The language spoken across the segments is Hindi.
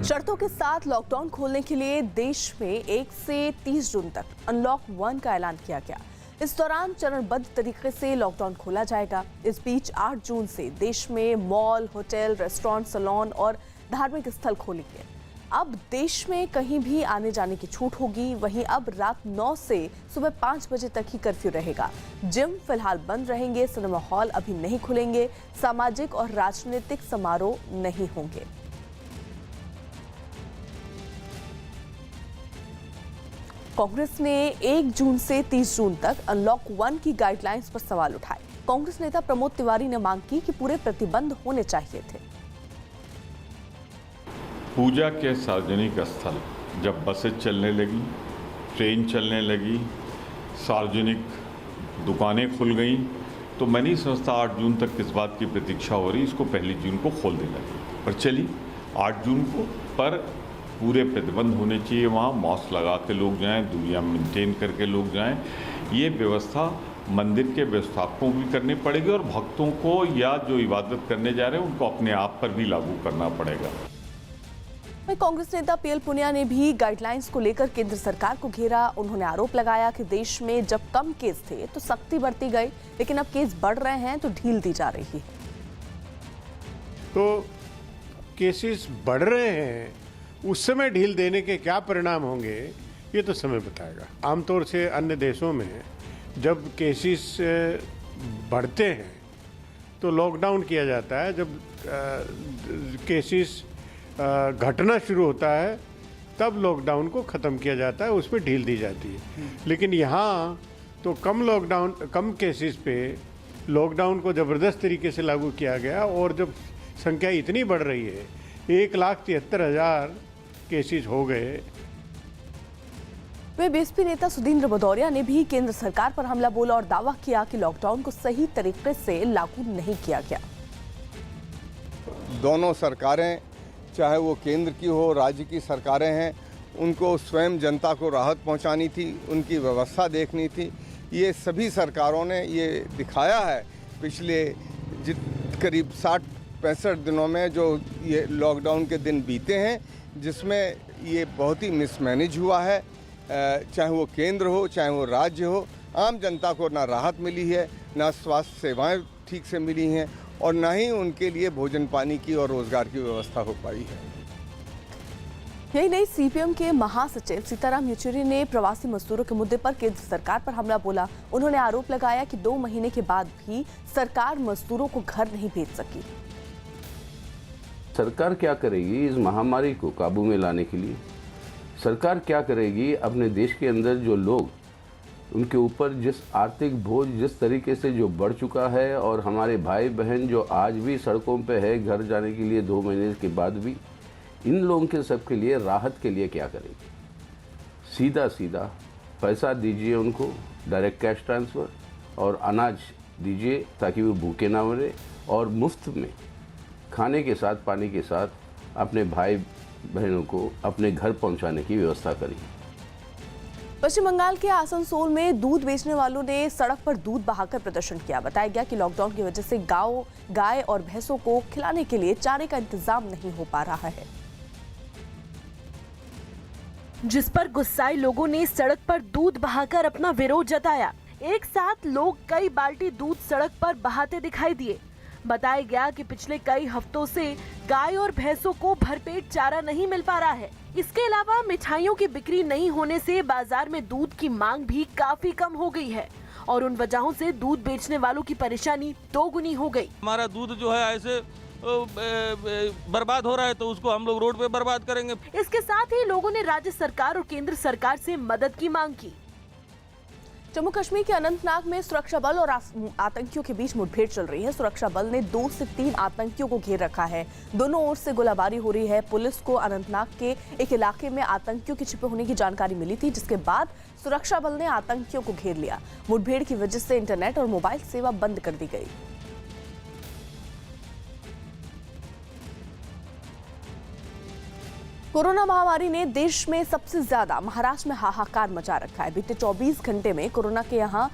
शर्तों के साथ लॉकडाउन खोलने के लिए देश में 1 से 30 जून तक अनलॉक 1 का ऐलान किया गया। इस दौरान चरणबद्ध तरीके से लॉकडाउन खोला जाएगा। इस बीच 8 जून से देश में मॉल, होटल, रेस्टोरेंट, सैलून और धार्मिक स्थल खोलेंगे। अब देश में कहीं भी आने जाने की छूट होगी। वहीं अब रात 9 से सुबह 5 बजे तक ही कर्फ्यू रहेगा। जिम फिलहाल बंद रहेंगे। सिनेमा हॉल अभी नहीं खुलेंगे। सामाजिक और राजनीतिक समारोह नहीं होंगे। कांग्रेस ने 1 जून से 30 जून तक अनलॉक 1 की गाइडलाइंस पर सवाल उठाए। कांग्रेस नेता प्रमोद तिवारी ने मांग की कि पूरे प्रतिबंध होने चाहिए थे। पूजा के सार्वजनिक स्थल जब बसें चलने लगी, ट्रेन चलने लगी, सार्वजनिक दुकानें खुल गई, तो मैं नहीं समझता 8 जून तक किस बात की प्रतीक्षा हो रही। इसको 1 जून को खोल देना चाहिए। पर चलिए 8 जून को पर पूरे प्रतिबंध होने चाहिए। वहाँ मास्क लगा के लोग जाएं, दूरियां मेंटेन करके लोग जाएं। ये व्यवस्था मंदिर के व्यवस्थापकों को भी करनी पड़ेगी और भक्तों को या जो इबादत करने जा रहे हैं उनको अपने आप पर भी लागू करना पड़ेगा। कांग्रेस नेता पीएल पुनिया ने भी गाइडलाइंस को लेकर केंद्र सरकार को घेरा। उन्होंने आरोप लगाया कि देश में जब कम केस थे तो सख्ती बरती गई, लेकिन अब केस बढ़ रहे हैं तो ढील दी जा रही है। तो केसेस बढ़ रहे हैं, उस समय ढील देने के क्या परिणाम होंगे ये तो समय बताएगा। आमतौर से अन्य देशों में जब केसेस बढ़ते हैं तो लॉकडाउन किया जाता है। जब केसेस घटना शुरू होता है तब लॉकडाउन को ख़त्म किया जाता है, उस पर ढील दी जाती है। लेकिन यहाँ तो कम केसेस पे लॉकडाउन को ज़बरदस्त तरीके से लागू किया गया और जब संख्या इतनी बढ़ रही है, 1,73,000 केसेस हो गए। वे बीएसपी नेता सुधींद्र भदौरिया ने भी केंद्र सरकार पर हमला बोला और दावा किया कि लॉकडाउन को सही तरीके से लागू नहीं किया गया। दोनों सरकारें, चाहे वो केंद्र की हो, राज्य की सरकारें हैं, उनको स्वयं जनता को राहत पहुंचानी थी, उनकी व्यवस्था देखनी थी। ये सभी सरकारों ने ये दिखाया है पिछले करीब 60-65 दिनों में जो ये लॉकडाउन के दिन बीते हैं, जिसमें ये बहुत ही मिसमैनेज हुआ है। चाहे वो केंद्र हो, चाहे वो राज्य हो, आम जनता को ना राहत मिली है, ना स्वास्थ्य सेवाएं ठीक से मिली हैं और ना ही उनके लिए भोजन पानी की और रोजगार की व्यवस्था हो पाई है। यही नहीं, सीपीएम के महासचिव सीताराम येचुरी ने प्रवासी मजदूरों के मुद्दे पर केंद्र सरकार पर हमला बोला। उन्होंने आरोप लगाया कि 2 महीने के बाद भी सरकार मजदूरों को घर नहीं भेज सकी। सरकार क्या करेगी इस महामारी को काबू में लाने के लिए? सरकार क्या करेगी अपने देश के अंदर जो लोग, उनके ऊपर जिस आर्थिक बोझ जिस तरीके से जो बढ़ चुका है और हमारे भाई बहन जो आज भी सड़कों पे है घर जाने के लिए 2 महीने के बाद भी, इन लोगों के सबके लिए राहत के लिए क्या करेगी? सीधा सीधा पैसा दीजिए उनको, डायरेक्ट कैश ट्रांसफ़र, और अनाज दीजिए ताकि वो भूखे ना मरे, और मुफ्त में खाने के साथ पानी के साथ अपने भाई बहनों को अपने घर पहुंचाने की व्यवस्था करिए। पश्चिम बंगाल के आसनसोल में दूध बेचने वालों ने सड़क पर दूध बहाकर प्रदर्शन किया। बताया गया कि लॉकडाउन की वजह से गाय और भैंसों को खिलाने के लिए चारे का इंतजाम नहीं हो पा रहा है, जिस पर गुस्साए लोगों ने सड़क पर दूध बहाकर अपना विरोध जताया। एक साथ लोग कई बाल्टी दूध सड़क पर बहाते दिखाई दिए। बताया गया कि पिछले कई हफ्तों से गाय और भैंसों को भरपेट चारा नहीं मिल पा रहा है। इसके अलावा मिठाइयों की बिक्री नहीं होने से बाजार में दूध की मांग भी काफी कम हो गई है और उन वजहों से दूध बेचने वालों की परेशानी दोगुनी हो गई। हमारा दूध जो है ऐसे बर्बाद हो रहा है तो उसको हम लोग रोड पे बर्बाद करेंगे। इसके साथ ही लोगों ने राज्य सरकार और केंद्र सरकार से मदद की मांग की। जम्मू कश्मीर के अनंतनाग में सुरक्षा बल और आतंकियों के बीच मुठभेड़ चल रही है। सुरक्षा बल ने 2 से 3 आतंकियों को घेर रखा है। दोनों ओर से गोलाबारी हो रही है। पुलिस को अनंतनाग के एक इलाके में आतंकियों के छिपे होने की जानकारी मिली थी, जिसके बाद सुरक्षा बल ने आतंकियों को घेर लिया। मुठभेड़ की वजह से इंटरनेट और मोबाइल सेवा बंद कर दी गई। कोरोना महामारी ने देश में सबसे ज्यादा महाराष्ट्र में हाहाकार मचा रखा है। बीते 24 घंटे में कोरोना के यहां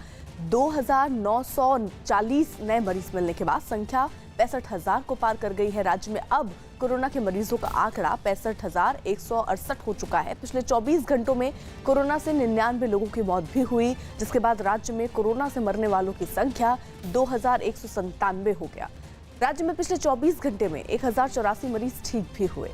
2,940 नए मरीज मिलने के बाद संख्या 65,000 को पार कर गई है। राज्य में अब कोरोना के मरीजों का आंकड़ा 65,168 हो चुका है। पिछले 24 घंटों में कोरोना से 99 लोगों की मौत भी हुई, जिसके बाद राज्य में कोरोना से मरने वालों की संख्या 2,197 हो गया। राज्य में पिछले 24 घंटे में 1,084 मरीज ठीक भी हुए।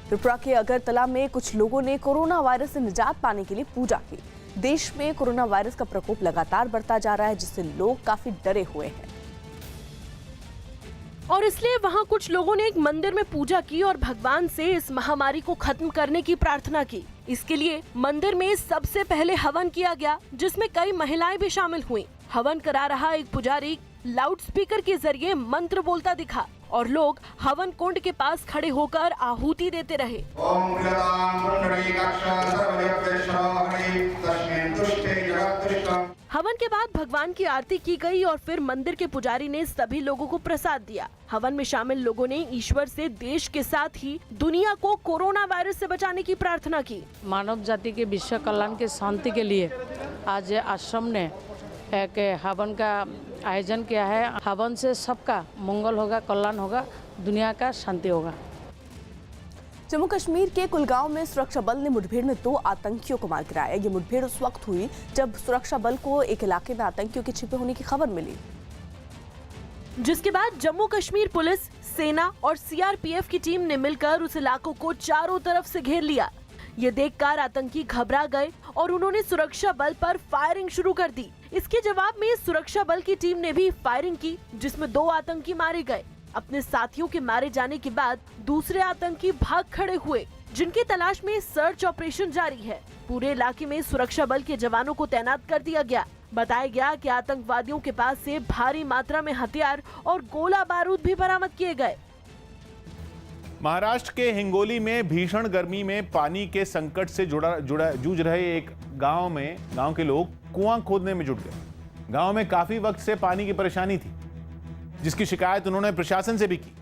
त्रिपुरा के अगरतला में कुछ लोगों ने कोरोना वायरस से निजात पाने के लिए पूजा की। देश में कोरोना वायरस का प्रकोप लगातार बढ़ता जा रहा है, जिससे लोग काफी डरे हुए हैं और इसलिए वहां कुछ लोगों ने एक मंदिर में पूजा की और भगवान से इस महामारी को खत्म करने की प्रार्थना की। इसके लिए मंदिर में सबसे पहले हवन किया गया, जिसमें कई महिलाएं भी शामिल हुईं। हवन करा रहा एक पुजारी लाउडस्पीकर के जरिए मंत्र बोलता दिखा और लोग हवन कुंड के पास खड़े होकर आहुति देते रहे। हवन के बाद भगवान की आरती की गई और फिर मंदिर के पुजारी ने सभी लोगों को प्रसाद दिया। हवन में शामिल लोगों ने ईश्वर से देश के साथ ही दुनिया को कोरोना वायरस से बचाने की प्रार्थना की। मानव जाति के विश्व कल्याण के शांति के लिए आज आश्रम ने एक हवन का आयोजन किया है। हवन से सबका मंगल होगा, कल्याण होगा, दुनिया का शांति होगा। जम्मू कश्मीर के कुलगांव में सुरक्षा बल ने मुठभेड़ में 2 आतंकियों को मार गिराया। ये मुठभेड़ उस वक्त हुई जब सुरक्षा बल को एक इलाके में आतंकियों के छिपे होने की खबर मिली, जिसके बाद जम्मू कश्मीर पुलिस, सेना और सीआरपीएफ की टीम ने मिलकर उस इलाकों को चारों तरफ से घेर लिया। ये देखकर आतंकी घबरा गए और उन्होंने सुरक्षा बल पर फायरिंग शुरू कर दी। इसके जवाब में सुरक्षा बल की टीम ने भी फायरिंग की, जिसमें 2 आतंकी मारे गए। अपने साथियों के मारे जाने के बाद दूसरे आतंकी भाग खड़े हुए, जिनकी तलाश में सर्च ऑपरेशन जारी है। पूरे इलाके में सुरक्षा बल के जवानों को तैनात कर दिया गया। बताया गया कि आतंकवादियों के पास से भारी मात्रा में हथियार और गोला बारूद भी बरामद किए गए। महाराष्ट्र के हिंगोली में भीषण गर्मी में पानी के संकट से जूझ रहे एक गांव के लोग कुआं खोदने में जुट गए। गांव में काफी वक्त से पानी की परेशानी थी, जिसकी शिकायत उन्होंने प्रशासन से भी की,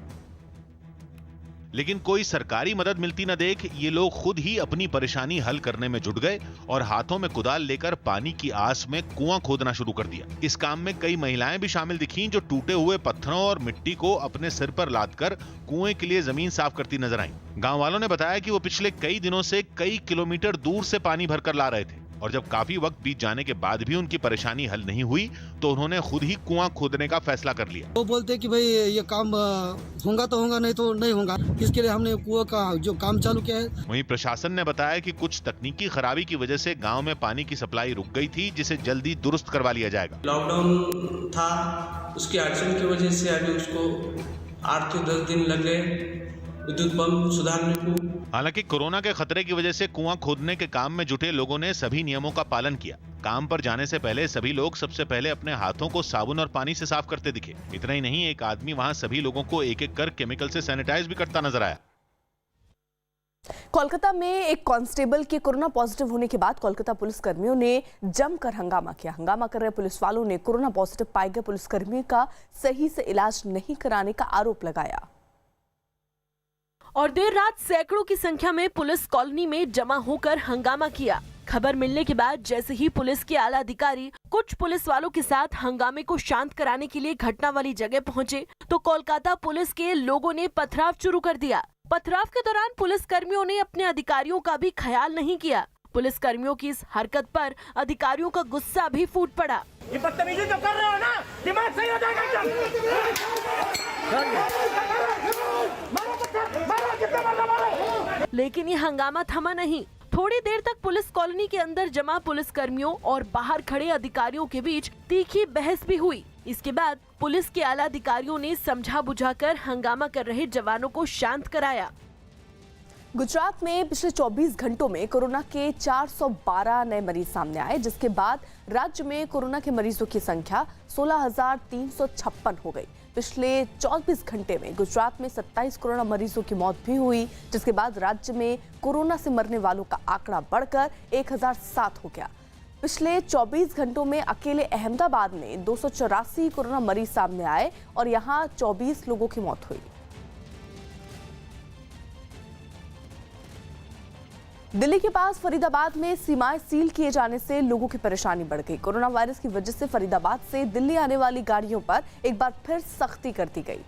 लेकिन कोई सरकारी मदद मिलती न देख ये लोग खुद ही अपनी परेशानी हल करने में जुट गए और हाथों में कुदाल लेकर पानी की आस में कुआं खोदना शुरू कर दिया। इस काम में कई महिलाएं भी शामिल दिखीं, जो टूटे हुए पत्थरों और मिट्टी को अपने सिर पर लादकर कुएं के लिए जमीन साफ करती नजर आईं। गांव वालों ने बताया कि वो पिछले कई दिनों से कई किलोमीटर दूर से पानी भरकर ला रहे थे और जब काफी वक्त बीत जाने के बाद भी उनकी परेशानी हल नहीं हुई तो उन्होंने खुद ही कुआं खोदने का फैसला कर लिया। वो बोलते कि भाई ये काम होगा तो होगा, नहीं तो नहीं होगा। इसके लिए हमने कुआं का जो काम चालू किया है। वहीं प्रशासन ने बताया कि कुछ तकनीकी खराबी की वजह से गांव में पानी की सप्लाई रुक गई थी, जिसे जल्दी दुरुस्त करवा लिया जाएगा। लॉकडाउन था, उसकी अड़चन की वजह से अभी उसको 8 से 10 दिन लग गए विद्युत पंप सुधारने को। हालांकि कोरोना के खतरे की वजह से कुआं खोदने के काम में जुटे लोगों ने सभी नियमों का पालन किया। काम पर जाने से पहले सभी लोग सबसे पहले अपने हाथों को साबुन और पानी से साफ करते दिखे। इतना ही नहीं, एक आदमी वहां सभी लोगों को एक एक कर केमिकल से सैनिटाइज भी करता नजर आया। कोलकाता में एक कांस्टेबल के कोरोना पॉजिटिव होने के बाद कोलकाता पुलिस कर्मियों ने जमकर हंगामा किया। हंगामा कर रहे पुलिस वालों ने कोरोना पॉजिटिव पाए गए पुलिसकर्मियों का सही से इलाज नहीं कराने का आरोप लगाया और देर रात सैकड़ों की संख्या में पुलिस कॉलोनी में जमा होकर हंगामा किया। खबर मिलने के बाद जैसे ही पुलिस के आला अधिकारी कुछ पुलिस वालों के साथ हंगामे को शांत कराने के लिए घटना वाली जगह पहुंचे तो कोलकाता पुलिस के लोगों ने पथराव शुरू कर दिया। पथराव के दौरान पुलिस कर्मियों ने अपने अधिकारियों का भी ख्याल नहीं किया। पुलिस कर्मियों की इस हरकत पर अधिकारियों का गुस्सा भी फूट पड़ा। ये बदतमीजी जो कर रहे हो ना, दिमाग सही हो जाएगा। लेकिन ये हंगामा थमा नहीं। थोड़ी देर तक पुलिस कॉलोनी के अंदर जमा पुलिस कर्मियों और बाहर खड़े अधिकारियों के बीच तीखी बहस भी हुई। इसके बाद पुलिस के आला अधिकारियों ने समझा बुझाकर हंगामा कर रहे जवानों को शांत कराया। गुजरात में पिछले 24 घंटों में कोरोना के 412 नए मरीज सामने आए, जिसके बाद राज्य में कोरोना के मरीजों की संख्या 16,356 हो गई। पिछले 24 घंटे में गुजरात में 27 कोरोना मरीजों की मौत भी हुई, जिसके बाद राज्य में कोरोना से मरने वालों का आंकड़ा बढ़कर 1007 हो गया। पिछले 24 घंटों में अकेले अहमदाबाद में 284 कोरोना मरीज सामने आए और यहां 24 लोगों की मौत हुई। दिल्ली के पास फरीदाबाद में सीमाएं सील किए जाने से लोगों की परेशानी बढ़ गई। कोरोना वायरस की वजह से फरीदाबाद से दिल्ली आने वाली गाड़ियों पर एक बार फिर सख्ती कर दी गई,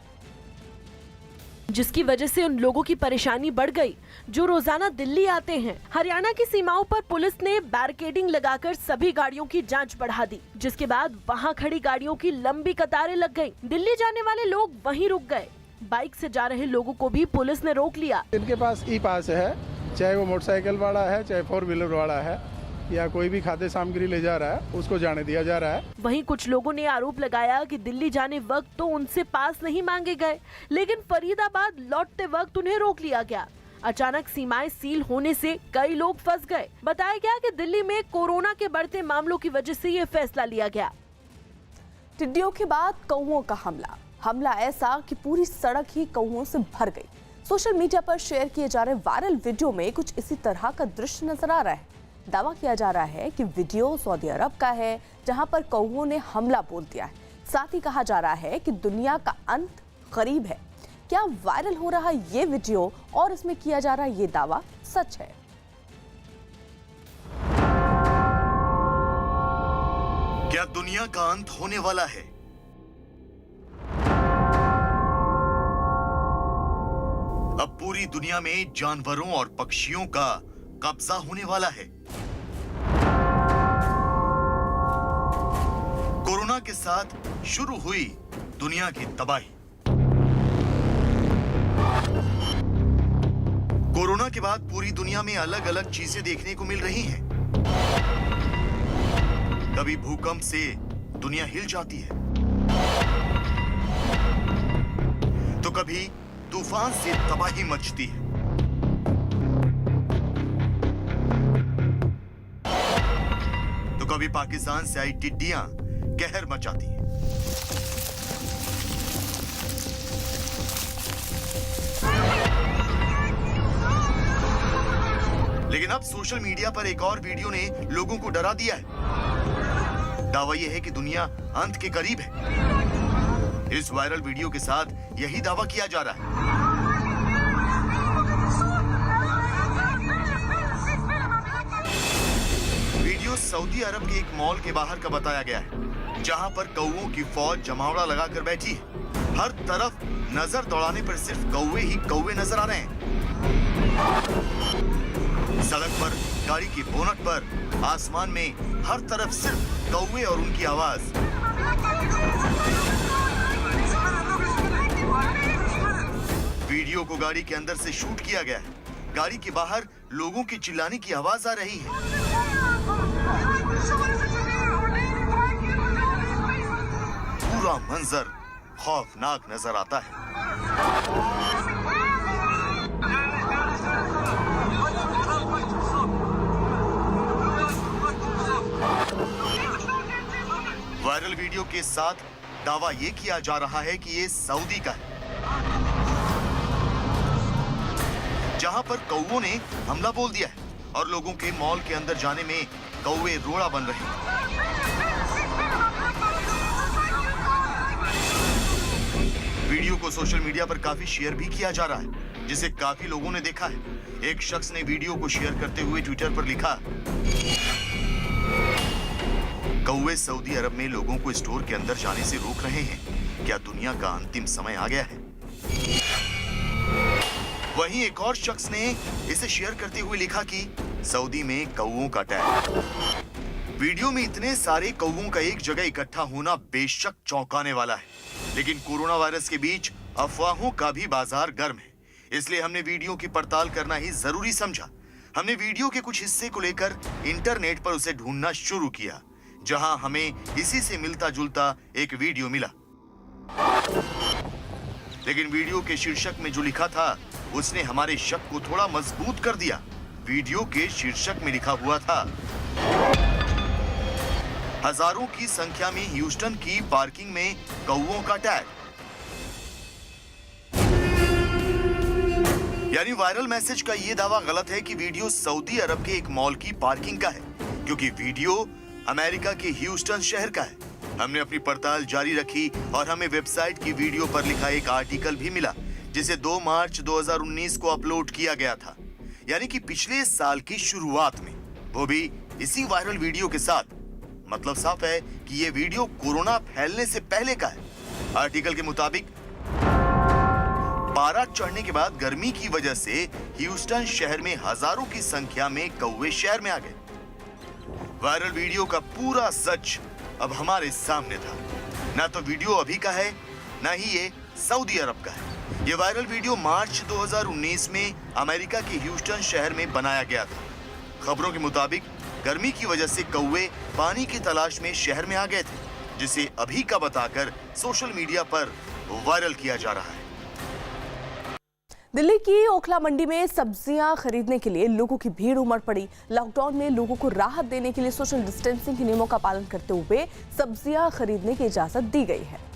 जिसकी वजह से उन लोगों की परेशानी बढ़ गई जो रोजाना दिल्ली आते हैं। हरियाणा की सीमाओं पर पुलिस ने बैरिकेडिंग लगाकर सभी गाड़ियों की जांच बढ़ा दी, जिसके बाद वहां खड़ी गाड़ियों की लंबी कतारें लग गईं। दिल्ली जाने वाले लोग वहीं रुक गए। बाइक से जा रहे लोगों को भी पुलिस ने रोक लिया। इनके पास ई पास है, चाहे वो मोटरसाइकिल वाला है, चाहे 4 व्हीलर वाला है, या कोई भी खाद्य सामग्री ले जा रहा है, उसको जाने दिया जा रहा है। वहीं कुछ लोगों ने आरोप लगाया कि दिल्ली जाने वक्त तो उनसे पास नहीं मांगे गए, लेकिन फरीदाबाद लौटते वक्त उन्हें रोक लिया गया। अचानक सीमाएं सील होने से कई लोग फंस गए। बताया गया कि दिल्ली में कोरोना के बढ़ते मामलों की वजह से ये फैसला लिया गया। टिड्डियों के बाद कौओं का हमला ऐसा कि पूरी सड़क ही कौओं से भर गई। सोशल मीडिया पर शेयर किए जा रहे वायरल वीडियो में कुछ इसी तरह का दृश्य नजर आ रहा है। दावा किया जा रहा है कि वीडियो सऊदी अरब का है, जहां पर कौओं ने हमला बोल दिया है। साथ ही कहा जा रहा है कि दुनिया का अंत करीब है। क्या वायरल हो रहा ये वीडियो और इसमें किया जा रहा ये दावा सच है? क्या दुनिया का अंत होने वाला है? अब पूरी दुनिया में जानवरों और पक्षियों का कब्जा होने वाला है। कोरोना के साथ शुरू हुई दुनिया की तबाही। कोरोना के बाद पूरी दुनिया में अलग अलग चीजें देखने को मिल रही हैं। कभी भूकंप से दुनिया हिल जाती है, तो कभी तूफान से तबाही मचती है। तो कभी पाकिस्तान से आई टिड्डियां कहर मचाती हैं। लेकिन अब सोशल मीडिया पर एक और वीडियो ने लोगों को डरा दिया है। दावा यह है कि दुनिया अंत के करीब है। इस वायरल वीडियो के साथ यही दावा किया जा रहा है। वीडियो सऊदी अरब के एक मॉल के बाहर का बताया गया है, जहां पर कौओं की फौज जमावड़ा लगाकर बैठी है। हर तरफ नजर दौड़ाने पर सिर्फ कौवे ही कौवे नजर आ रहे हैं। सड़क पर, गाड़ी की बोनट पर, आसमान में हर तरफ सिर्फ कौवे और उनकी आवाज। वीडियो को गाड़ी के अंदर से शूट किया गया है। गाड़ी के बाहर लोगों की चिल्लाने की आवाज आ रही है। पूरा मंजर खौफनाक नजर आता है। वायरल वीडियो के साथ दावा ये किया जा रहा है कि ये सऊदी का है, जहां पर कौवों ने हमला बोल दिया है और लोगों के मॉल के अंदर जाने में कौवे रोड़ा बन रहे हैं। वीडियो को सोशल मीडिया पर काफी शेयर भी किया जा रहा है, जिसे काफी लोगों ने देखा है। एक शख्स ने वीडियो को शेयर करते हुए ट्विटर पर लिखा, कौवे सऊदी अरब में लोगों को स्टोर के अंदर जाने से रोक रहे हैं। क्या दुनिया का अंतिम समय आ गया है? वहीं एक और शख्स ने इसे शेयर करते हुए लिखा कि सऊदी में कौवों का टैग। वीडियो में इतने सारे कौवों का एक जगह इकट्ठा होना बेशक चौंकाने वाला है, लेकिन कोरोना वायरस के बीच अफवाहों का भी बाजार गर्म है। इसलिए हमने वीडियो की पड़ताल करना ही जरूरी समझा। हमने वीडियो के कुछ हिस्से को लेकर इंटरनेट पर उसे ढूंढना शुरू किया, जहां हमें इसी से मिलता जुलता एक वीडियो मिला। लेकिन वीडियो के शीर्षक में जो लिखा था उसने हमारे शक को थोड़ा मजबूत कर दिया। वीडियो के शीर्षक में लिखा हुआ था, हजारों की संख्या में ह्यूस्टन की पार्किंग में कौवों का टैग। यानी वायरल मैसेज का यह दावा गलत है कि वीडियो सऊदी अरब के एक मॉल की पार्किंग का है, क्योंकि वीडियो अमेरिका के ह्यूस्टन शहर का है। हमने अपनी पड़ताल जारी रखी और हमें वेबसाइट की वीडियो पर लिखा एक आर्टिकल भी मिला, जिसे 2 मार्च 2019 को अपलोड किया गया था। यानी कि पिछले साल की शुरुआत में, वो भी इसी वायरल वीडियो के साथ। मतलब साफ है कि ये वीडियो कोरोना फैलने से पहले का है। आर्टिकल के मुताबिक पारा चढ़ने के बाद गर्मी की वजह से ह्यूस्टन शहर में हजारों की संख्या में कौवे शहर में आ गए। वायरल वीडियो का पूरा सच अब हमारे सामने था। ना तो वीडियो अभी का है, ना ही ये सऊदी अरब का है। ये वायरल वीडियो मार्च 2019 में अमेरिका के ह्यूस्टन शहर में बनाया गया था। खबरों के मुताबिक गर्मी की वजह से कौवे पानी की तलाश में शहर में आ गए थे, जिसे अभी का बताकर सोशल मीडिया पर वायरल किया जा रहा है। दिल्ली की ओखला मंडी में सब्जियां खरीदने के लिए लोगों की भीड़ उमड़ पड़ी। लॉकडाउन में लोगों को राहत देने के लिए सोशल डिस्टेंसिंग के नियमों का पालन करते हुए सब्जियां खरीदने की इजाजत दी गई है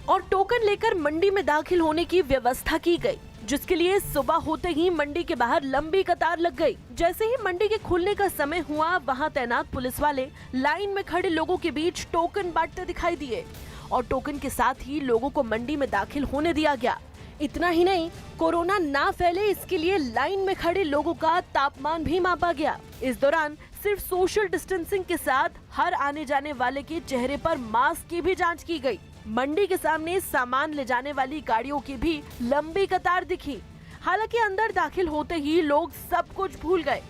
और टोकन लेकर मंडी में दाखिल होने की व्यवस्था की गई, जिसके लिए सुबह होते ही मंडी के बाहर लंबी कतार लग गई। जैसे ही मंडी के खुलने का समय हुआ, वहां तैनात पुलिस वाले लाइन में खड़े लोगों के बीच टोकन बांटते दिखाई दिए और टोकन के साथ ही लोगों को मंडी में दाखिल होने दिया गया। इतना ही नहीं, कोरोना ना फैले इसके लिए लाइन में खड़े लोगों का तापमान भी मापा गया। इस दौरान सिर्फ सोशल डिस्टेंसिंग के साथ हर आने जाने वाले के चेहरे पर मास्क की भी जांच की गई। मंडी के सामने सामान ले जाने वाली गाड़ियों की भी लंबी कतार दिखी। हालांकि अंदर दाखिल होते ही लोग सब कुछ भूल गए।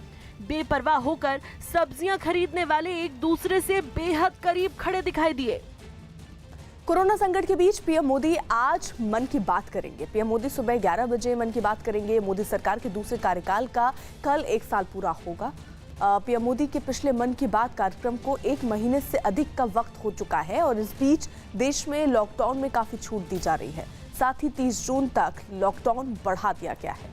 बेपरवाह होकर सब्जियां खरीदने वाले एक दूसरे से बेहद करीब खड़े दिखाई दिए। कोरोना संकट के बीच पीएम मोदी आज मन की बात करेंगे। पीएम मोदी सुबह 11 बजे मन की बात करेंगे। मोदी सरकार के दूसरे कार्यकाल का कल 1 साल पूरा होगा। पीएम मोदी के पिछले मन की बात कार्यक्रम को 1 महीने से अधिक का वक्त हो चुका है और इस बीच देश में लॉकडाउन में काफी छूट दी जा रही है। साथ ही 30 जून तक लॉकडाउन बढ़ा दिया गया है।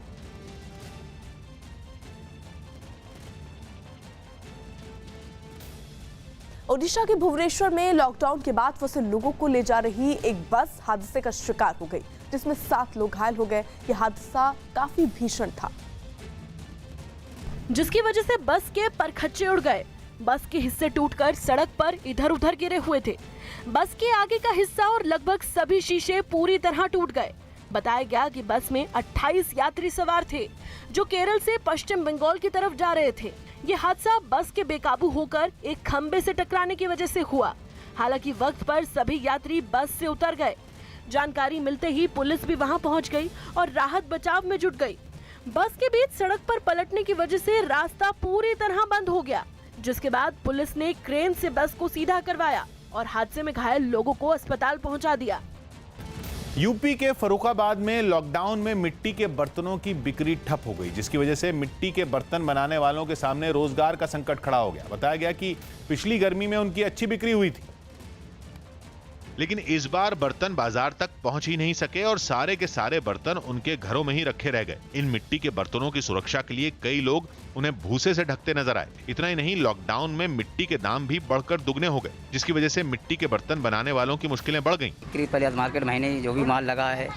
ओडिशा के भुवनेश्वर में लॉकडाउन के बाद फंसे लोगों को ले जा रही एक बस हादसे का शिकार हो गई, जिसमें 7 लोग घायल हो गए। यह हादसा काफी भीषण था, जिसकी वजह से बस के परखच्चे उड़ गए। बस के हिस्से टूटकर सड़क पर इधर उधर गिरे हुए थे। बस के आगे का हिस्सा और लगभग सभी शीशे पूरी तरह टूट गए। बताया गया कि बस में 28 यात्री सवार थे, जो केरल से पश्चिम बंगाल की तरफ जा रहे थे। ये हादसा बस के बेकाबू होकर एक खंबे से टकराने की वजह से हुआ। हालांकि वक्त पर सभी यात्री बस से उतर गए। जानकारी मिलते ही पुलिस भी वहां पहुंच गई और राहत बचाव में जुट गई। बस के बीच सड़क पर पलटने की वजह से रास्ता पूरी तरह बंद हो गया, जिसके बाद पुलिस ने क्रेन से बस को सीधा करवाया और हादसे में घायल लोगों को अस्पताल पहुंचा दिया। यूपी के फर्रुखाबाद में लॉकडाउन में मिट्टी के बर्तनों की बिक्री ठप हो गई, जिसकी वजह से मिट्टी के बर्तन बनाने वालों के सामने रोजगार का संकट खड़ा हो गया। बताया गया कि पिछली गर्मी में उनकी अच्छी बिक्री हुई थी, लेकिन इस बार बर्तन बाजार तक पहुंच ही नहीं सके और सारे के सारे बर्तन उनके घरों में ही रखे रह गए। इन मिट्टी के बर्तनों की सुरक्षा के लिए कई लोग उन्हें भूसे से ढकते नजर आए। इतना ही नहीं, लॉकडाउन में मिट्टी के दाम भी बढ़कर दुगने हो गए, जिसकी वजह से मिट्टी के बर्तन बनाने वालों की मुश्किलें बढ़ गईं। पहले मार्केट महीने जो भी माल लगा है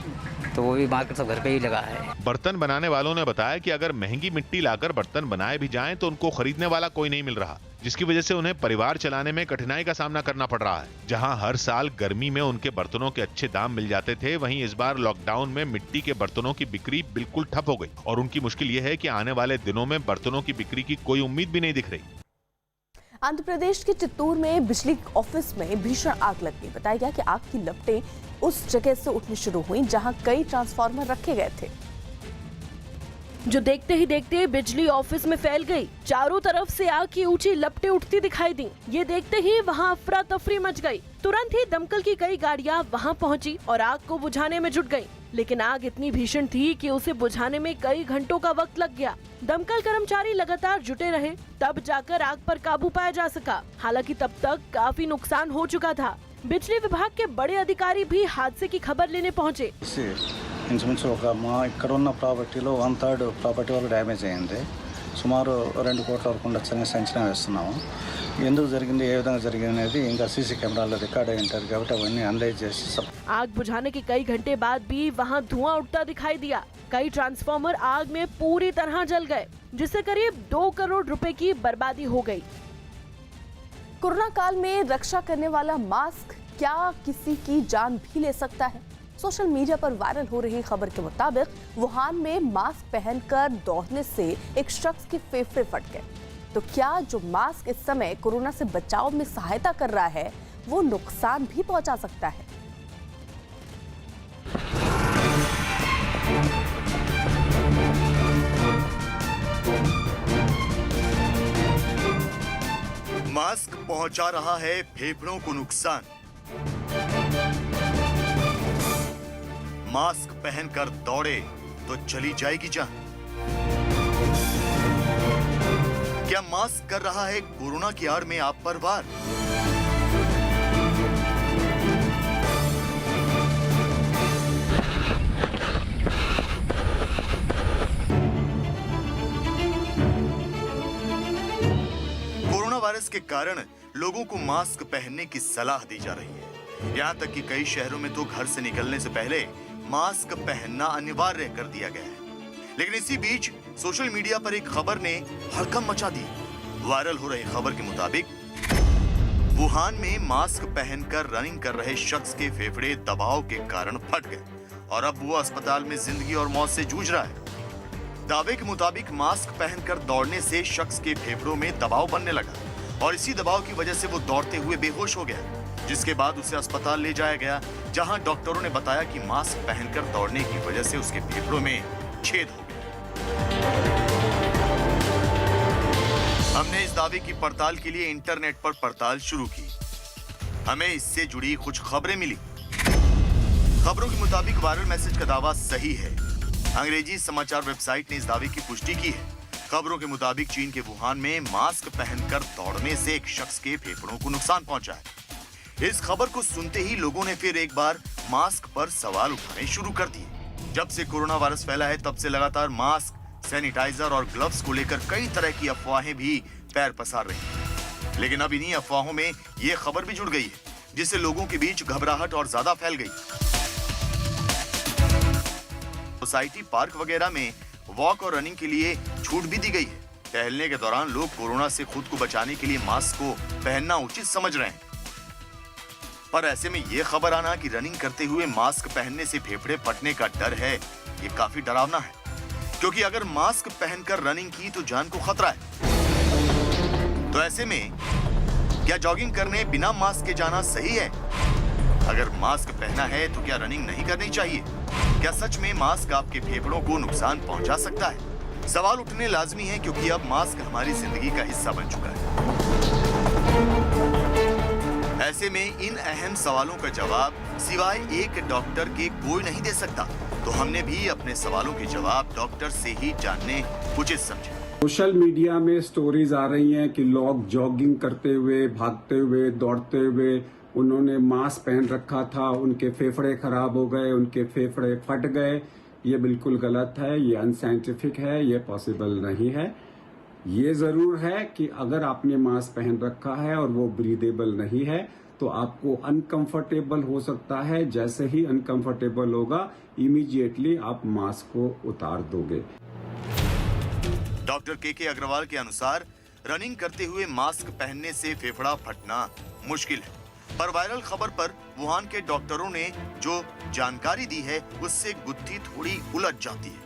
तो वो भी मार्केट सब घर पे ही लगा है। बर्तन बनाने वालों ने बताया कि अगर महंगी मिट्टी लाकर बर्तन बनाए भी जाएं तो उनको खरीदने वाला कोई नहीं मिल रहा, जिसकी वजह से उन्हें परिवार चलाने में कठिनाई का सामना करना पड़ रहा है। जहां हर साल गर्मी में उनके बर्तनों के अच्छे दाम मिल जाते थे, वहीं इस बार लॉकडाउन में मिट्टी के बर्तनों की बिक्री बिल्कुल ठप हो गई और उनकी मुश्किल यह है कि आने वाले दिनों में बर्तनों की बिक्री की कोई उम्मीद भी नहीं दिख रही। आंध्र प्रदेश के चित्तूर में बिजली ऑफिस में भीषण आग लग गई। बताया गया कि आग की लपटें उस जगह से उठनी शुरू हुई जहां कई ट्रांसफार्मर रखे गए थे, जो देखते ही देखते बिजली ऑफिस में फैल गई। चारों तरफ से आग की ऊंची लपटें उठती दिखाई दी। ये देखते ही वहां अफरा तफरी मच गई। तुरंत ही दमकल की कई गाड़ियां वहां पहुंची और आग को बुझाने में जुट गईं। लेकिन आग इतनी भीषण थी कि उसे बुझाने में कई घंटों का वक्त लग गया। दमकल कर्मचारी लगातार जुटे रहे, तब जाकर आग पर काबू पाया जा सका। हालांकि तब तक काफी नुकसान हो चुका था। बिजली विभाग के बड़े अधिकारी भी हादसे की खबर लेने पहुंचे। ఇంచుమించు ఒక మా ఇక్కడ ఉన్న ప్రాపర్టీలో 1/3 ప్రాపర్టీ వరకు డ్యామేజ్ అయింది. సుమారు 2 కోట్ల వరకు ఉండొచ్చని అంచనా వేస్తున్నాము. ఎందుకు జరిగింది, ఏ విధంగా జరిగింది అనేది ఇంకా సీసీ కెమెరాలో రికార్డ్ అయి ఉంటుంది కాబట్టి అవన్నీ అనలైజ్ చేసి आग बुझाने के कई घंटे बाद भी वहां धुआं उठता दिखाई दिया। कई ट्रांसफार्मर आग में पूरी तरह जल गए, जिससे करीब 2 करोड़ रुपए की बर्बादी हो गई। कोरोना काल में रक्षा करने वाला मास्क क्या किसी की जान भी ले सकता है? सोशल मीडिया पर वायरल हो रही खबर के मुताबिक वुहान में मास्क पहनकर दौड़ने से एक शख्स के फेफड़े फट गए। तो क्या जो मास्क इस समय कोरोना से बचाव में सहायता कर रहा है वो नुकसान भी पहुंचा सकता है? मास्क पहुंचा रहा है फेफड़ों को नुकसान। मास्क पहनकर दौड़े तो चली जाएगी जान। क्या मास्क कर रहा है कोरोना की आड़ में आप पर वार? कोरोना वायरस के कारण लोगों को मास्क पहनने की सलाह दी जा रही है। यहाँ तक कि कई शहरों में तो घर से निकलने से पहले मास्क पहनना अनिवार्य कर दिया गया है। लेकिन इसी बीच सोशल मीडिया पर एक खबर ने हड़कंप मचा दी। वायरल हो रही खबर के मुताबिक वुहान में मास्क पहनकर रनिंग कर रहे शख्स के फेफड़े दबाव के कारण फट गए और अब वो अस्पताल में जिंदगी और मौत से जूझ रहा है। दावे के मुताबिक मास्क पहनकर दौड़ने से शख्स के फेफड़ों में दबाव बनने लगा और इसी दबाव की वजह से वो दौड़ते हुए बेहोश हो गया, जिसके बाद उसे अस्पताल ले जाया गया, जहां डॉक्टरों ने बताया कि मास्क पहनकर दौड़ने की वजह से उसके फेफड़ों में छेद हो गया। हमने इस दावे की पड़ताल के लिए इंटरनेट पर पड़ताल शुरू की। हमें इससे जुड़ी कुछ खबरें मिली। खबरों के मुताबिक वायरल मैसेज का दावा सही है। अंग्रेजी समाचार वेबसाइट ने इस दावे की पुष्टि की है। खबरों के मुताबिक चीन के वुहान में मास्क पहनकर दौड़ने से एक शख्स के फेफड़ों को नुकसान पहुंचा है। इस खबर को सुनते ही लोगों ने फिर एक बार मास्क पर सवाल उठाने शुरू कर दिए। जब से कोरोना वायरस फैला है तब से लगातार मास्क, सैनिटाइजर और ग्लव्स को लेकर कई तरह की अफवाहें भी पैर पसार रही हैं। लेकिन अब इन्हीं अफवाहों में ये खबर भी जुड़ गई है, जिससे लोगों के बीच घबराहट और ज्यादा फैल गई। सोसाइटी, पार्क वगैरह में वॉक और रनिंग के लिए छूट भी दी गई है। टहलने के दौरान लोग कोरोना से खुद को बचाने के लिए मास्क को पहनना उचित समझ रहे हैं। पर ऐसे में ये खबर आना कि रनिंग करते हुए मास्क पहनने से फेफड़े फटने का डर है, ये काफी डरावना है। क्योंकि अगर मास्क पहनकर रनिंग की तो जान को खतरा है। तो ऐसे में क्या जॉगिंग करने बिना मास्क के जाना सही है? अगर मास्क पहना है तो क्या रनिंग नहीं करनी चाहिए? क्या सच में मास्क आपके फेफड़ों को नुकसान पहुंचा सकता है? सवाल उठने लाजमी है, क्योंकि अब मास्क हमारी जिंदगी का हिस्सा बन चुका है। ऐसे में इन अहम सवालों का जवाब सिवाय एक डॉक्टर के कोई नहीं दे सकता। तो हमने भी अपने सवालों के जवाब डॉक्टर से ही जानने उचित समझे। सोशल मीडिया में स्टोरीज आ रही हैं कि लोग जॉगिंग करते हुए, भागते हुए, दौड़ते हुए उन्होंने मास्क पहन रखा था, उनके फेफड़े खराब हो गए, उनके फेफड़े फट गए। ये बिल्कुल गलत है, ये अनसाइंटिफिक है, ये पॉसिबल नहीं है। ये जरूर है कि अगर आपने मास्क पहन रखा है और वो ब्रीदेबल नहीं है तो आपको अनकंफर्टेबल हो सकता है। जैसे ही अनकंफर्टेबल होगा इमीडिएटली आप मास्क को उतार दोगे। डॉक्टर के अग्रवाल के अनुसार रनिंग करते हुए मास्क पहनने से फेफड़ा फटना मुश्किल है। पर वायरल खबर पर वुहान के डॉक्टरों ने जो जानकारी दी है उससे गुत्थी थोड़ी उलझ जाती है।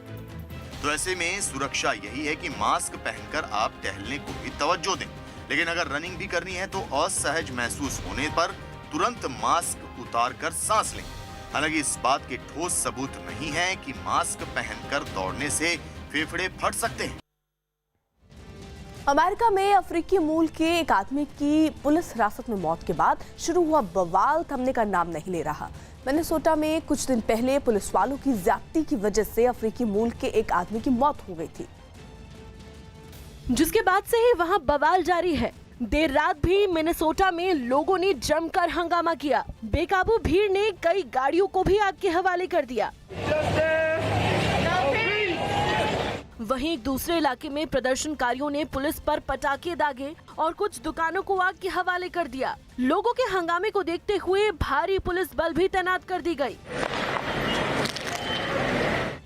तो ऐसे में सुरक्षा यही है कि मास्क पहनकर आप टहलने को भी तवज्जो दें। लेकिन अगर रनिंग भी करनी है तो असहज महसूस होने पर तुरंत मास्क उतारकर सांस लें। हालांकि इस बात के ठोस सबूत नहीं है कि मास्क पहनकर दौड़ने से फेफड़े फट सकते हैं। अमेरिका में अफ्रीकी मूल के एक आदमी की पुलिस हिरासत में मौत के बाद शुरू हुआ बवाल थमने का नाम नहीं ले रहा। मिनेसोटा में कुछ दिन पहले पुलिस वालों की ज्यादती की वजह से अफ्रीकी मूल के एक आदमी की मौत हो गई थी, जिसके बाद से ही वहां बवाल जारी है। देर रात भी मिनेसोटा में लोगों ने जमकर हंगामा किया। बेकाबू भीड़ ने कई गाड़ियों को भी आग के हवाले कर दिया। वहीं एक दूसरे इलाके में प्रदर्शनकारियों ने पुलिस पर पटाखे दागे और कुछ दुकानों को आग के हवाले कर दिया। लोगों के हंगामे को देखते हुए भारी पुलिस बल भी तैनात कर दी गई।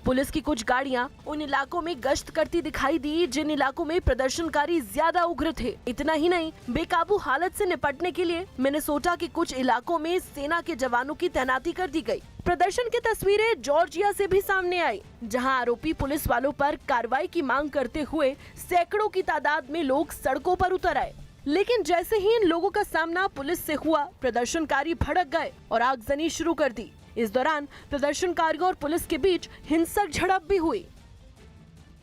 पुलिस की कुछ गाड़ियां उन इलाकों में गश्त करती दिखाई दी जिन इलाकों में प्रदर्शनकारी ज्यादा उग्र थे। इतना ही नहीं, बेकाबू हालत से निपटने के लिए मिनेसोटा के कुछ इलाकों में सेना के जवानों की तैनाती कर दी गई। प्रदर्शन की तस्वीरें जॉर्जिया से भी सामने आई, जहां आरोपी पुलिस वालों पर कार्रवाई की मांग करते हुए सैकड़ों की तादाद में लोग सड़कों पर उतर आए। लेकिन जैसे ही इन लोगों का सामना पुलिस से हुआ, प्रदर्शनकारी भड़क गए और आगजनी शुरू कर दी। इस दौरान प्रदर्शनकारियों और पुलिस के बीच हिंसक झड़प भी हुई।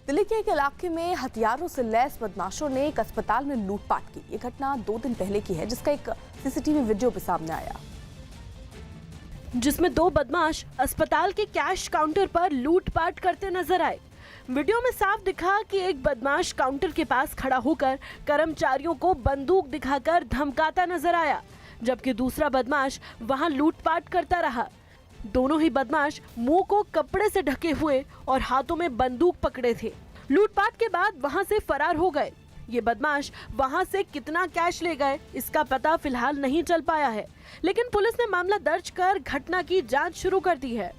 दिल्ली के एक इलाके में हथियारों से लैस बदमाशों ने एक अस्पताल में लूटपाट की। ये घटना 2 दिन पहले की है, जिसका एक सीसीटीवी वीडियो भी सामने आया, जिसमें 2 बदमाश अस्पताल के कैश काउंटर पर लूटपाट करते नजर आए। वीडियो में साफ दिखा कि एक बदमाश काउंटर के पास खड़ा होकर कर्मचारियों को बंदूक दिखाकर धमकाता नजर आया, जबकि दूसरा बदमाश वहां लूटपाट करता रहा। दोनों ही बदमाश मुंह को कपड़े से ढके हुए और हाथों में बंदूक पकड़े थे। लूटपाट के बाद वहां से फरार हो गए। ये बदमाश वहां से कितना कैश ले गए इसका पता फिलहाल नहीं चल पाया है, लेकिन पुलिस ने मामला दर्ज कर घटना की जांच शुरू कर दी है।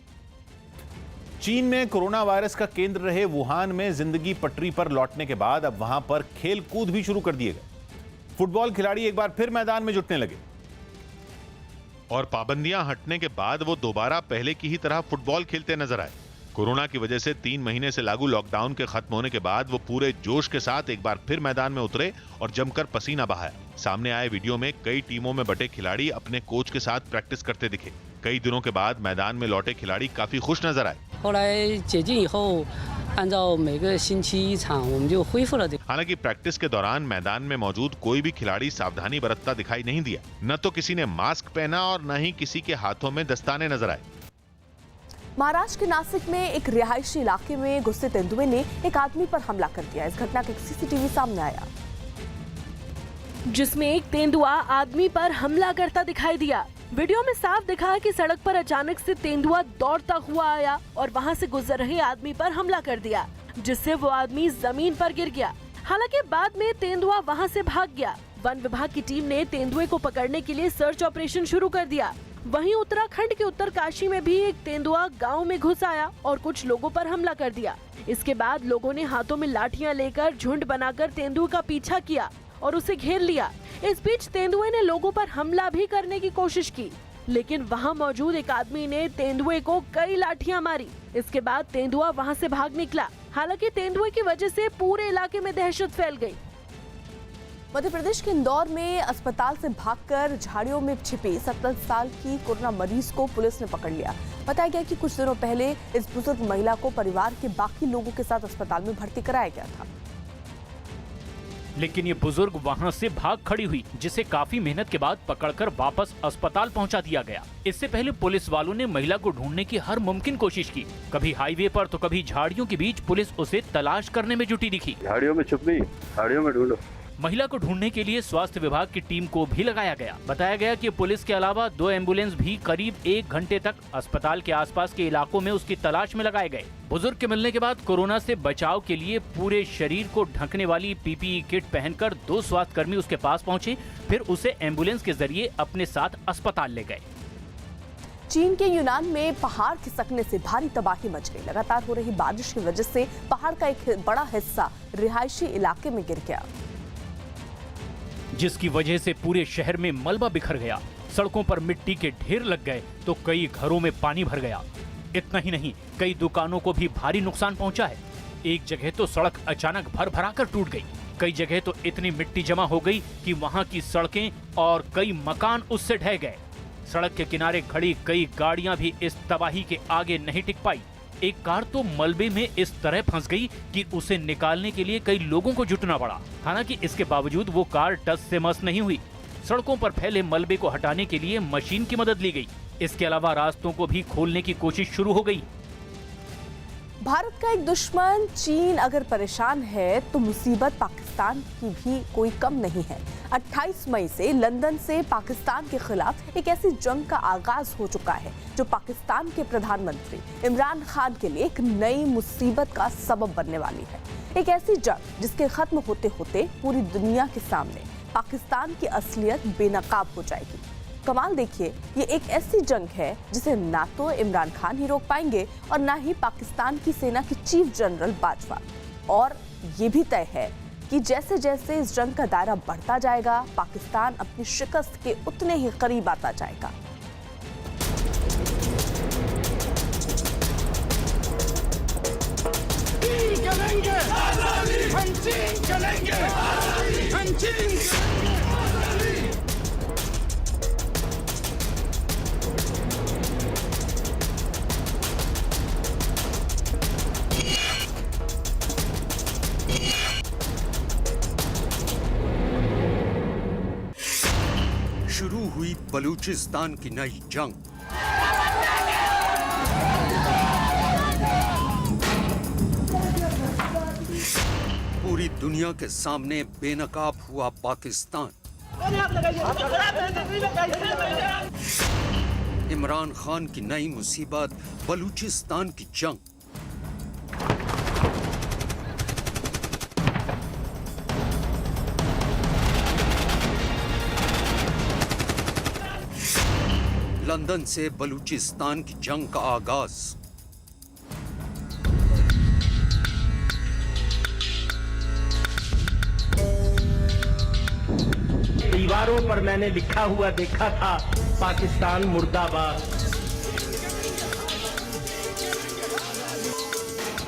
चीन में कोरोना वायरस का केंद्र रहे वुहान में जिंदगी पटरी पर लौटने के बाद अब वहां पर खेल कूद भी शुरू कर दिए गए। फुटबॉल खिलाड़ी एक बार फिर मैदान में जुटने लगे और पाबंदियां हटने के बाद वो दोबारा पहले की ही तरह फुटबॉल खेलते नजर आए। कोरोना की वजह से 3 महीने से लागू लॉकडाउन के खत्म होने के बाद वो पूरे जोश के साथ एक बार फिर मैदान में उतरे और जमकर पसीना बहाया। सामने आए वीडियो में कई टीमों में बटे खिलाड़ी अपने कोच के साथ प्रैक्टिस करते दिखे। कई दिनों के बाद मैदान में लौटे खिलाड़ी काफी खुश नजर आए। हालांकि प्रैक्टिस के दौरान मैदान में मौजूद कोई भी खिलाड़ी सावधानी बरतता दिखाई नहीं दिया। न तो किसी ने मास्क पहना और न ही किसी के हाथों में दस्ताने नजर आए। महाराष्ट्र के नासिक में एक रिहायशी इलाके में घुसे तेंदुए ने एक आदमी पर हमला कर दिया। इस घटना का एक सीसीटीवी सामने आया, जिसमें एक तेंदुआ आदमी पर हमला करता दिखाई दिया। वीडियो में साफ दिखा कि सड़क पर अचानक से तेंदुआ दौड़ता हुआ आया और वहां से गुजर रहे आदमी पर हमला कर दिया, जिससे वो आदमी जमीन पर गिर गया। हालांकि बाद में तेंदुआ वहां से भाग गया। वन विभाग की टीम ने तेंदुए को पकड़ने के लिए सर्च ऑपरेशन शुरू कर दिया। वहीं उत्तराखंड के उत्तरकाशी में भी एक तेंदुआ गांव में घुस आया और कुछ लोगों पर हमला कर दिया। इसके बाद लोगों ने हाथों में लाठियां लेकर झुंड बनाकर तेंदुए का पीछा किया और उसे घेर लिया। इस बीच तेंदुए ने लोगों पर हमला भी करने की कोशिश की, लेकिन वहां मौजूद एक आदमी ने तेंदुए को कई लाठियां मारी। इसके बाद तेंदुआ वहां से भाग निकला। हालांकि तेंदुए की वजह से पूरे इलाके में दहशत फैल गई। मध्य प्रदेश के इंदौर में अस्पताल से भागकर झाड़ियों में छिपी 70 साल की कोरोना मरीज को पुलिस ने पकड़ लिया। बताया गया कि कुछ दिनों पहले इस बुजुर्ग महिला को परिवार के बाकी लोगों के साथ अस्पताल में भर्ती कराया गया था, लेकिन ये बुजुर्ग वहां से भाग खड़ी हुई, जिसे काफी मेहनत के बाद पकड़कर वापस अस्पताल पहुंचा दिया गया। इससे पहले पुलिस वालों ने महिला को ढूंढने की हर मुमकिन कोशिश की। कभी हाईवे पर तो कभी झाड़ियों के बीच पुलिस उसे तलाश करने में जुटी दिखी। झाड़ियों में छुप गई, झाड़ियों में ढूंढो। महिला को ढूंढने के लिए स्वास्थ्य विभाग की टीम को भी लगाया गया। बताया गया कि पुलिस के अलावा 2 एम्बुलेंस भी करीब 1 घंटे तक अस्पताल के आसपास के इलाकों में उसकी तलाश में लगाए गए। बुजुर्ग के मिलने के बाद कोरोना से बचाव के लिए पूरे शरीर को ढकने वाली पीपीई किट पहनकर 2 स्वास्थ्यकर्मी उसके पास पहुंचे, फिर उसे एम्बुलेंस के जरिए अपने साथ अस्पताल ले गए। चीन के यूनान में पहाड़ खिसकने से भारी तबाही मच गई। लगातार हो रही बारिश की वजह से पहाड़ का एक बड़ा हिस्सा रिहायशी इलाके में गिर गया, जिसकी वजह से पूरे शहर में मलबा बिखर गया। सड़कों पर मिट्टी के ढेर लग गए तो कई घरों में पानी भर गया। इतना ही नहीं, कई दुकानों को भी भारी नुकसान पहुंचा है। एक जगह तो सड़क अचानक भर कर टूट गई। कई जगह तो इतनी मिट्टी जमा हो गई कि वहां की सड़कें और कई मकान उससे ढह गए। सड़क के किनारे खड़ी कई गाड़ियां भी इस तबाही के आगे नहीं टिक पाई। एक कार तो मलबे में इस तरह फंस गई कि उसे निकालने के लिए कई लोगों को जुटना पड़ा। हालांकि इसके बावजूद वो कार टस से मस नहीं हुई। सड़कों पर फैले मलबे को हटाने के लिए मशीन की मदद ली गई। इसके अलावा रास्तों को भी खोलने की कोशिश शुरू हो गई। भारत का एक दुश्मन चीन अगर परेशान है तो मुसीबत पाकिस्तान की भी कोई कम नहीं है। 28 मई से लंदन से पाकिस्तान के खिलाफ एक ऐसी जंग का आगाज हो चुका है जो पाकिस्तान के प्रधानमंत्री इमरान खान के लिए एक नई मुसीबत का सबब बनने वाली है। एक ऐसी जंग जिसके खत्म होते होते पूरी दुनिया के सामने पाकिस्तान की असलियत बेनकाब हो जाएगी। कमाल देखिए, ये एक ऐसी जंग है जिसे ना तो इमरान खान ही रोक पाएंगे और ना ही पाकिस्तान की सेना की चीफ जनरल बाजवा। और ये भी तय है कि जैसे जैसे इस जंग का दायरा बढ़ता जाएगा, पाकिस्तान अपनी शिकस्त के उतने ही करीब आता जाएगा। शुरू हुई बलूचिस्तान की नई जंग। पूरी दुनिया के सामने बेनकाब हुआ पाकिस्तान। इमरान खान की नई मुसीबत, बलूचिस्तान की जंग। लंदन से बलूचिस्तान की जंग का आगाज। दीवारों पर मैंने लिखा हुआ देखा था, पाकिस्तान मुर्दाबाद।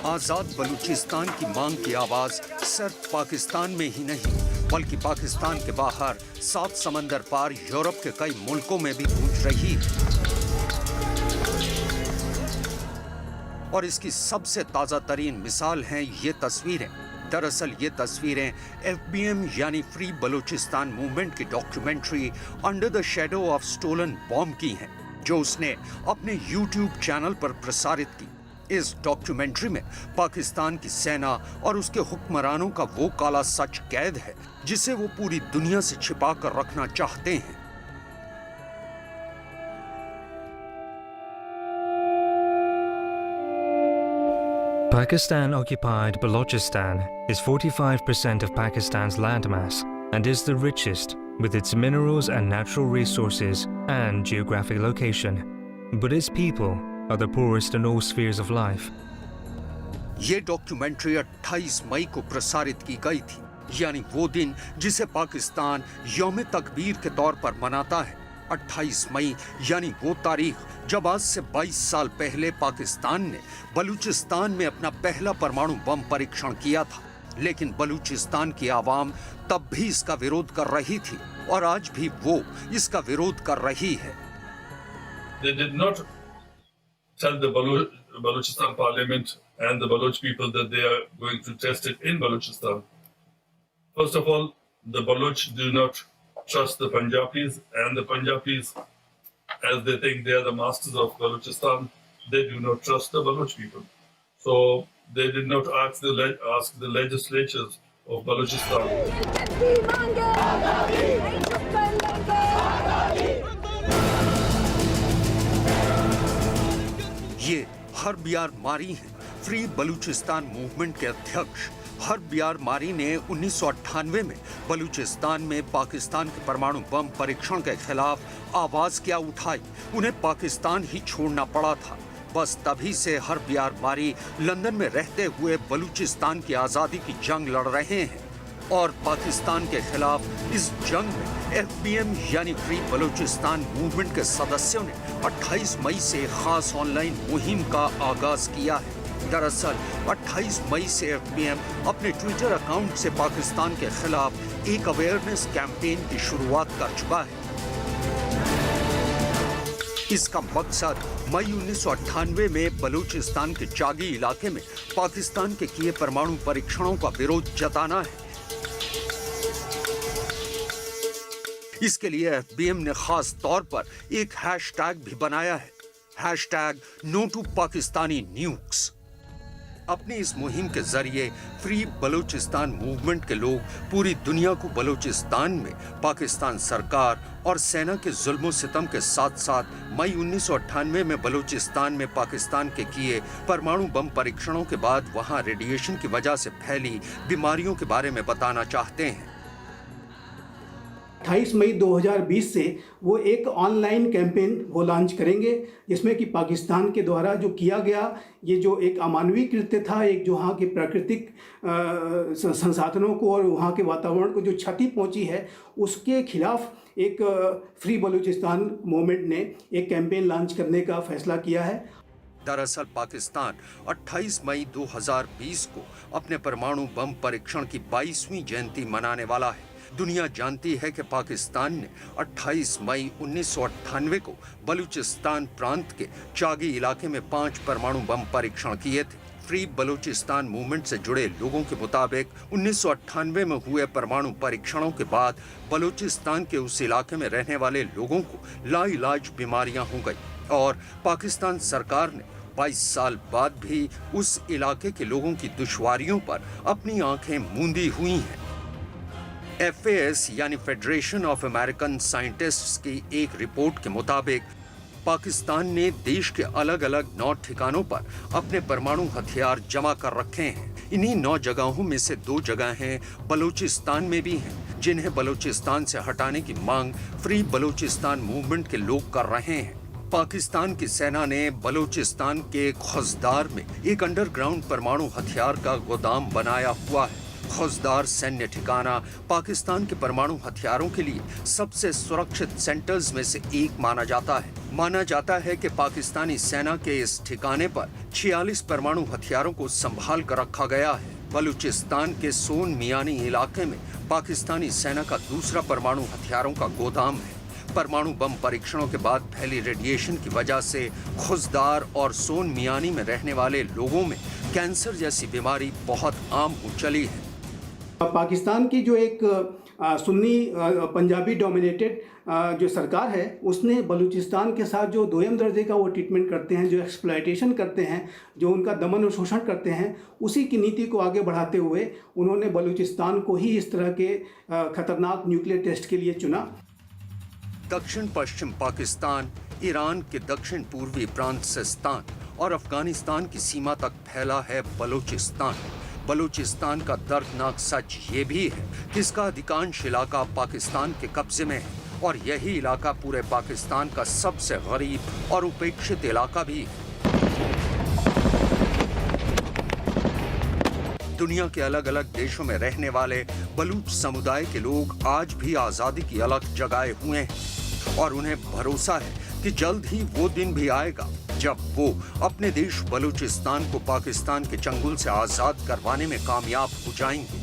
आजाद बलूचिस्तान की मांग की आवाज सिर्फ पाकिस्तान में ही नहीं बल्कि पाकिस्तान के बाहर 7 समंदर पार यूरोप के कई मुल्कों में भी गूंज रही है। और इसकी सबसे ताजा तरीन मिसाल हैं ये तस्वीरें। दरअसल ये तस्वीरें FBM यानी फ्री बलूचिस्तान मूवमेंट की documentary under the shadow of stolen bomb की हैं, जो उसने अपने YouTube चैनल पर प्रसारित की। इस डॉक्यूमेंट्री में पाकिस्तान की सेना और उसके हुक्मरानों का वो काला सच कैद है जिसे वो पूरी दुनिया से छिपा कर रखना चाहते हैं। Pakistan-occupied Balochistan is 45% of Pakistan's landmass and is the richest with its minerals and natural resources and geographic location. But its people are the poorest in all spheres of life. ये डॉक्यूमेंट्री 28 मई को प्रसारित की गई थी, यानी वो दिन जिसे पाकिस्तान यौम तकबीर के तौर पर मनाता है। 28 मई यानी वो तारीख जब आज से 22 साल पहले पाकिस्तान ने बलूचिस्तान में अपना पहला परमाणु बम परीक्षण किया था। लेकिन बलूचिस्तान की आवाम तब भी इसका विरोध कर रही थी और आज भी वो इसका विरोध कर रही है। They did not tell the Balochistan parliament and the Baloch people that they are going to test it in Balochistan. First of all, the Baloch do not trust the Punjabis, and the Punjabis, as they think they are the masters of Balochistan, they do not trust the Baloch people. So they did not ask the legislatures of Balochistan. ये हर्ब यार मारी हैं, फ्री बलूचिस्तान मूवमेंट के अध्यक्ष। हर्ब यार मारी ने 1998 में बलूचिस्तान में पाकिस्तान के परमाणु बम परीक्षण के खिलाफ आवाज क्या उठाई। उन्हें पाकिस्तान ही छोड़ना पड़ा था। बस तभी से हर्ब यार मारी लंदन में रहते हुए बलूचिस्तान की आजादी की जंग लड़ रहे हैं और पाकिस्तान के खिलाफ इस जंग में FBM यानी फ्री बलूचिस्तान मूवमेंट के सदस्यों ने 28 मई से खास ऑनलाइन मुहिम का आगाज किया है। दरअसल 28 मई से FBM अपने ट्विटर अकाउंट से पाकिस्तान के खिलाफ एक अवेयरनेस कैंपेन की शुरुआत कर चुका है। इसका मकसद मई 1998 में बलूचिस्तान के चागी इलाके में पाकिस्तान के किए परमाणु परीक्षणों का विरोध जताना है। इसके लिए FBM ने खास तौर पर एक हैशटैग भी बनाया है, #NoToPakistaniNukes। अपनी इस मुहिम के जरिए फ्री बलूचिस्तान मूवमेंट के लोग पूरी दुनिया को बलूचिस्तान में पाकिस्तान सरकार और सेना के जुल्म सितम के साथ साथ मई 1998 में बलूचिस्तान में पाकिस्तान के किए परमाणु बम परीक्षणों के बाद वहां रेडिएशन की वजह से फैली बीमारियों के बारे में बताना चाहते हैं। 28 मई 2020 से वो एक ऑनलाइन कैंपेन वो लॉन्च करेंगे, जिसमें कि पाकिस्तान के द्वारा जो किया गया ये जो एक अमानवीय कृत्य था, एक जो वहाँ के प्राकृतिक संसाधनों को और वहाँ के वातावरण को जो क्षति पहुँची है, उसके खिलाफ एक फ्री बलूचिस्तान मूवमेंट ने एक कैंपेन लॉन्च करने का फैसला किया है। दरअसल पाकिस्तान 28 मई 2020 को अपने परमाणु बम परीक्षण की 22वीं जयंती मनाने वाला है। दुनिया जानती है कि पाकिस्तान ने 28 मई 1998 को बलूचिस्तान प्रांत के चागी इलाके में 5 परमाणु बम परीक्षण किए थे। फ्री बलूचिस्तान मूवमेंट से जुड़े लोगों के मुताबिक 1998 में हुए परमाणु परीक्षणों के बाद बलूचिस्तान के उस इलाके में रहने वाले लोगों को लाइलाज बीमारियां हो गई और पाकिस्तान सरकार ने 22 साल बाद भी उस इलाके के लोगों की दुश्वारियों पर अपनी आंखें मूंदी हुई हैं। FAS यानी फेडरेशन ऑफ अमेरिकन साइंटिस्ट्स की एक रिपोर्ट के मुताबिक पाकिस्तान ने देश के अलग अलग 9 ठिकानों पर अपने परमाणु हथियार जमा कर रखे हैं। इन्हीं 9 जगहों में से 2 जगहें बलूचिस्तान में भी हैं, जिन्हें बलूचिस्तान से हटाने की मांग फ्री बलूचिस्तान मूवमेंट के लोग कर रहे हैं। पाकिस्तान की सेना ने बलूचिस्तान के खुजदार में एक अंडरग्राउंड परमाणु हथियार का गोदाम बनाया हुआ है। खुजदार सैन्य ठिकाना पाकिस्तान के परमाणु हथियारों के लिए सबसे सुरक्षित सेंटर्स में से एक माना जाता है। माना जाता है कि पाकिस्तानी सेना के इस ठिकाने पर 46 परमाणु हथियारों को संभाल कर रखा गया है। बलूचिस्तान के सोन मियानी इलाके में पाकिस्तानी सेना का दूसरा परमाणु हथियारों का गोदाम है। परमाणु बम परीक्षणों के बाद फैली रेडिएशन की वजह से खुजदार और सोन मियानी में रहने वाले लोगों में कैंसर जैसी बीमारी बहुत आम हो चली है। पाकिस्तान की जो एक सुन्नी पंजाबी डोमिनेटेड जो सरकार है, उसने बलूचिस्तान के साथ जो दोयम दर्जे का वो ट्रीटमेंट करते हैं, जो एक्सप्लॉयटेशन करते हैं, जो उनका दमन और शोषण करते हैं, उसी की नीति को आगे बढ़ाते हुए उन्होंने बलूचिस्तान को ही इस तरह के खतरनाक न्यूक्लियर टेस्ट के लिए चुना। दक्षिण पश्चिम पाकिस्तान, ईरान के दक्षिण पूर्वी प्रांत सिस्तान और अफगानिस्तान की सीमा तक फैला है बलूचिस्तान। बलूचिस्तान का दर्दनाक सच ये भी है कि इसका अधिकांश इलाका पाकिस्तान के कब्जे में है और यही इलाका पूरे पाकिस्तान का सबसे गरीब और उपेक्षित इलाका भी है। दुनिया के अलग अलग देशों में रहने वाले बलूच समुदाय के लोग आज भी आजादी की अलख जगाए हुए हैं और उन्हें भरोसा है कि जल्द ही वो दिन भी आएगा जब वो अपने देश बलूचिस्तान को पाकिस्तान के चंगुल से आजाद करवाने में कामयाब हो जाएंगे।